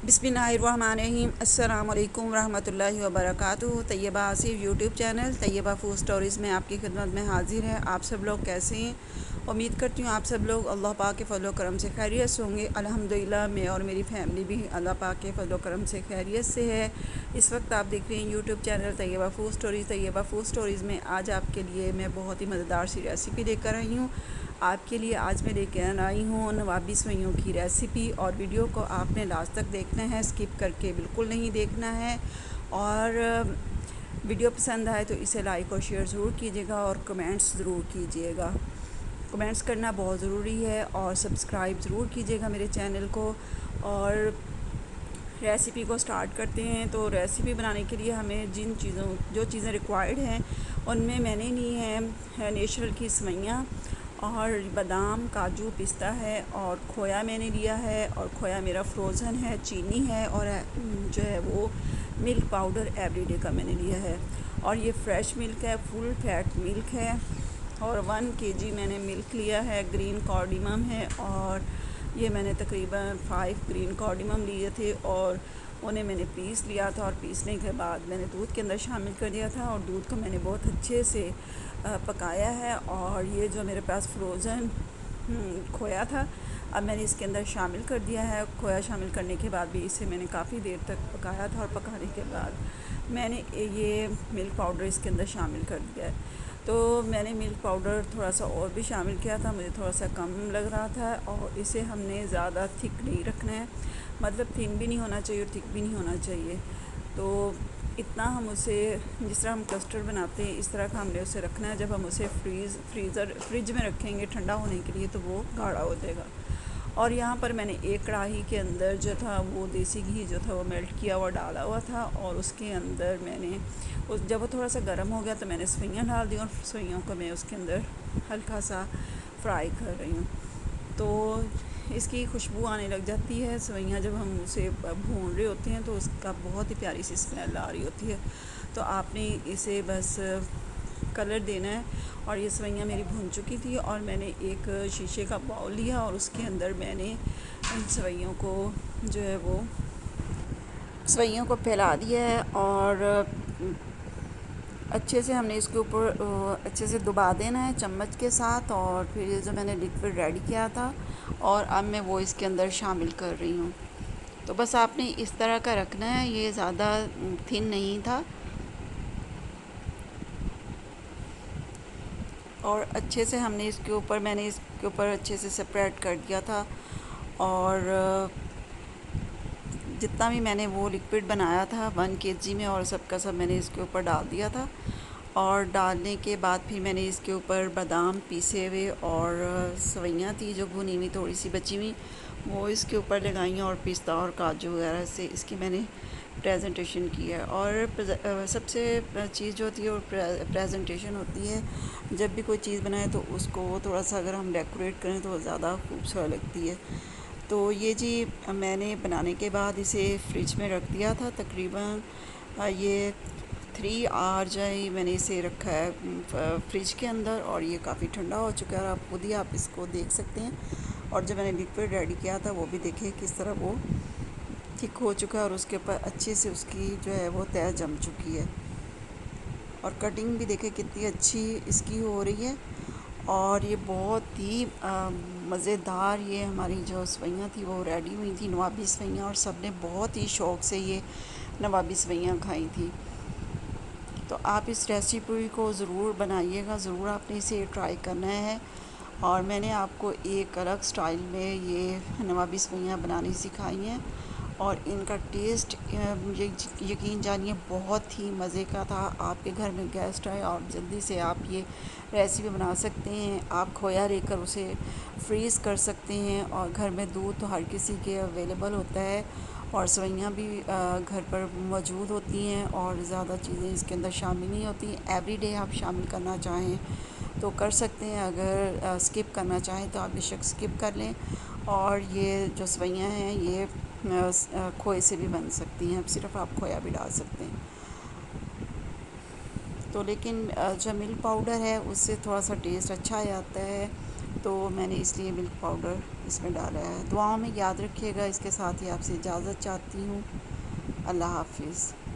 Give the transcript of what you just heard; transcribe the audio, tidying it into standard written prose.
बिस्मिल्लाहिर्रहमानिर्रहीम। अस्सलाम वालेकुम रहमतुल्लाहि व बरकातुहू। Tayyaba Asif YouTube channel Tayyaba food stories में आपकी खिदमत में हाजिर है। आप सब लोग कैसे हैं? उम्मीद करती हूँ आप सब लोग अल्लाह पाक के फजल करम से खैरियत से होंगे। अल्हम्दुलिल्लाह मैं और मेरी फैमिली भी अल्लाह पाक के फजल करम से खैरियत से है। इस वक्त आप देख रहे हैं YouTube channel Tayyaba food stories. Tayyaba food stories में आज आपके लिए मैं बहुत ही मज़ेदार सी रेसिपी लेकर आई हूँ। आपके लिए आज मैं लेकर आई हूँ नवाबी सेवइयों की रेसिपी। और वीडियो को आपने लास्ट तक देखना है, स्किप करके बिल्कुल नहीं देखना है। और वीडियो पसंद आए तो इसे लाइक और शेयर ज़रूर कीजिएगा और कमेंट्स ज़रूर कीजिएगा। कमेंट्स करना बहुत ज़रूरी है और सब्सक्राइब ज़रूर कीजिएगा मेरे चैनल को। और रेसिपी को स्टार्ट करते हैं। तो रेसिपी बनाने के लिए हमें जो चीज़ें रिक्वायर्ड हैं उनमें मैंने ली है नेचुरल की सेवइयाँ और बादाम, काजू, पिस्ता है और खोया मैंने लिया है। और खोया मेरा फ्रोज़न है, चीनी है और जो है वो मिल्क पाउडर एवरीडे का मैंने लिया है। और ये फ्रेश मिल्क है, फुल फैट मिल्क है। और 1 केजी मैंने मिल्क लिया है। ग्रीन कार्डिमम है और ये मैंने तकरीबन 5 ग्रीन कार्डिमम लिए थे और उन्हें मैंने पीस लिया था। और पीसने के बाद मैंने दूध के अंदर शामिल कर दिया था और दूध को मैंने बहुत अच्छे से पकाया है। और ये जो मेरे पास फ्रोज़न खोया था, अब मैंने इसके अंदर शामिल कर दिया है। खोया शामिल करने के बाद भी इसे मैंने काफ़ी देर तक पकाया था और पकाने के बाद मैंने ये मिल्क पाउडर इसके अंदर शामिल कर दिया है। तो मैंने मिल्क पाउडर थोड़ा सा और भी शामिल किया था, मुझे थोड़ा सा कम लग रहा था। और इसे हमने ज़्यादा थिक नहीं रखना है, मतलब थिन भी नहीं होना चाहिए और थिक भी नहीं होना चाहिए। तो इतना हम उसे, जिस तरह हम कस्टर्ड बनाते हैं इस तरह का हमने उसे रखना है। जब हम उसे फ्रिज में रखेंगे ठंडा होने के लिए तो वो गाढ़ा हो जाएगा। और यहाँ पर मैंने एक कढ़ाई के अंदर जो था वो देसी घी जो था वो मेल्ट किया हुआ डाला हुआ था। और उसके अंदर मैंने जब वो थोड़ा सा गर्म हो गया तो मैंने सेवइयाँ डाल दी और सेवइयों को मैं उसके अंदर हल्का सा फ्राई कर रही हूँ। तो इसकी खुशबू आने लग जाती है। सेवइयाँ जब हम उसे भून रहे होते हैं तो उसका बहुत ही प्यारी सी स्मेल आ रही होती है। तो आपने इसे बस कलर देना है। और ये सेवइयाँ मेरी भून चुकी थी और मैंने एक शीशे का बाउल लिया और उसके अंदर मैंने इन सेवइयों को जो है वो सेवइयों को फैला दिया है। और अच्छे से हमने इसके ऊपर अच्छे से दबा देना है चम्मच के साथ। और फिर ये जो मैंने लिक्विड रेडी किया था और अब मैं वो इसके अंदर शामिल कर रही हूँ। तो बस आपने इस तरह का रखना है, ये ज़्यादा थिन नहीं था। और अच्छे से मैंने इसके ऊपर अच्छे से सेपरेट कर दिया था। और जितना भी मैंने वो लिक्विड बनाया था 1 केजी में और सबका सब मैंने इसके ऊपर डाल दिया था। और डालने के बाद फिर मैंने इसके ऊपर बादाम पीसे हुए और सेवइयाँ थी जो भुनी हुई थोड़ी सी बची हुई वो इसके ऊपर लगाई और पिस्ता और काजू वगैरह से इसकी मैंने प्रेजेंटेशन की है। और सबसे चीज़ जो होती है वो प्रेजेंटेशन होती है। जब भी कोई चीज़ बनाए तो उसको थोड़ा सा अगर हम डेकोरेट करें तो ज़्यादा खूबसूरत लगती है। तो ये जी मैंने बनाने के बाद इसे फ्रिज में रख दिया था तकरीबन ये 3 आवर जाए मैंने इसे रखा है फ्रिज के अंदर। और ये काफ़ी ठंडा हो चुका है और आप खुद ही आप इसको देख सकते हैं। और जब मैंने लिक्विड रेडी किया था वो भी देखिए किस तरह वो थिक हो चुका है और उसके ऊपर अच्छे से उसकी जो है वो तह जम चुकी है। और कटिंग भी देखें कितनी अच्छी इसकी हो रही है। और ये बहुत ही मज़ेदार ये हमारी जो सेवइयाँ थी वो रेडी हुई थी, नवाबी सेवइयाँ। और सब ने बहुत ही शौक़ से ये नवाबी सेवइयाँ खाई थी। तो आप इस रेसिपी को ज़रूर बनाइएगा, ज़रूर आपने इसे ट्राई करना है। और मैंने आपको एक अलग स्टाइल में ये नवाबी सेवइयाँ बनानी सिखाई हैं और इनका टेस्ट यकीन जानिए बहुत ही मज़े का था। आपके घर में गेस्ट आए और जल्दी से आप ये रेसिपी बना सकते हैं। आप खोया लेकर उसे फ्रीज़ कर सकते हैं और घर में दूध तो हर किसी के अवेलेबल होता है और सेवइयाँ भी घर पर मौजूद होती हैं और ज़्यादा चीज़ें इसके अंदर शामिल नहीं होती। एवरीडे आप शामिल करना चाहें तो कर सकते हैं, अगर स्किप करना चाहें तो आप बेशक स्किप कर लें। और ये जो सेवइयाँ हैं ये खोए से भी बन सकती हैं, सिर्फ आप खोया भी डाल सकते हैं। तो लेकिन जो मिल्क पाउडर है उससे थोड़ा सा टेस्ट अच्छा आ जाता है तो मैंने इसलिए मिल्क पाउडर इसमें डाला है। दुआओं में याद रखिएगा। इसके साथ ही आपसे इजाज़त चाहती हूँ। अल्लाह हाफ़िज़।